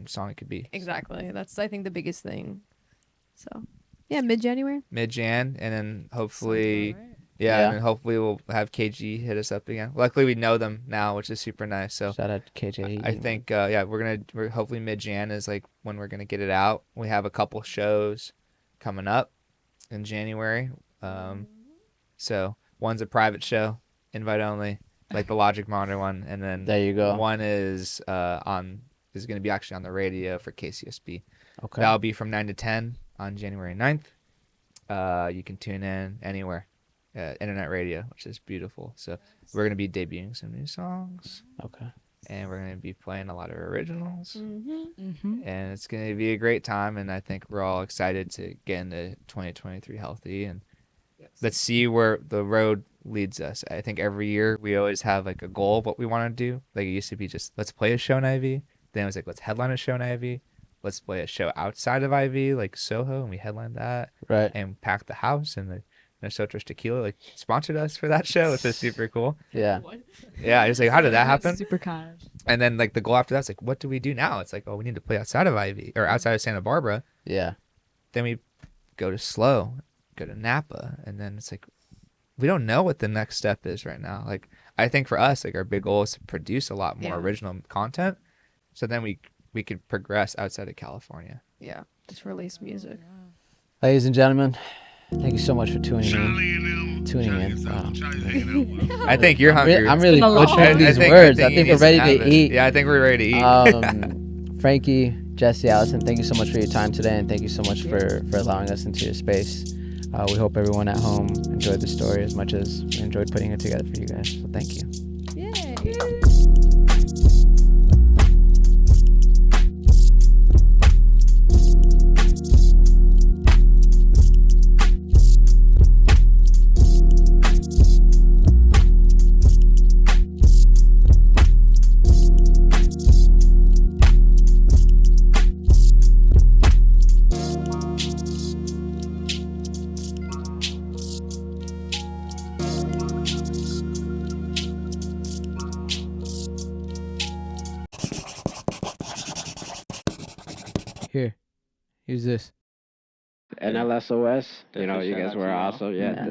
song it could be. Exactly. That's I think the biggest thing. So yeah, mid-January. Mid-Jan, and then hopefully. Yeah. And then hopefully we'll have KG hit us up again. Luckily we know them now, which is super nice. So Shout out to KJ. I think we're hopefully mid-Jan is like when we're gonna get it out. We have a couple shows coming up in January. So one's a private show, invite only, like the Logic Monitor one, and then There you go. one is gonna be actually on the radio for KCSB. Okay. That'll be from 9 to 10 on January 9th. You can tune in anywhere. Internet radio, which is beautiful. So we're gonna be debuting some new songs, Okay. and we're gonna be playing a lot of originals, Mm-hmm. and it's gonna be a great time. And I think we're all excited to get into 2023 healthy, and let's see where the road leads us. I think every year we always have like a goal of what we want to do. Like it used to be just let's play a show in IV. Then it was like let's headline a show in IV. Let's play a show outside of IV, like Soho, and we headlined that Right. and packed the house, and the Nosotros Tequila sponsored us for that show, which is super cool. Yeah. Yeah, I was like, how did that happen? Super cash. And then like the goal after that's like, what do we do now? It's like, oh, we need to play outside of Ivy or outside of Santa Barbara. Yeah. Then we go to SLO, go to Napa, and then it's like we don't know what the next step is right now. Like I think for us, like our big goal is to produce a lot more original content, so then we could progress outside of California. Yeah, just release music. Ladies and gentlemen, thank you so much for tuning in. Wow. I think you're hungry. I'm really been a long butchering day. these words. I he think we're needs ready have to it. eat. Yeah, I think we're ready to eat. Frankie, Jesse, Allison, thank you so much for your time today, and thank you so much for allowing us into your space. We hope everyone at home enjoyed the story as much as we enjoyed putting it together for you guys. So thank you. Yay. Here, use this. NLSOS, you know, you guys were awesome. Yeah.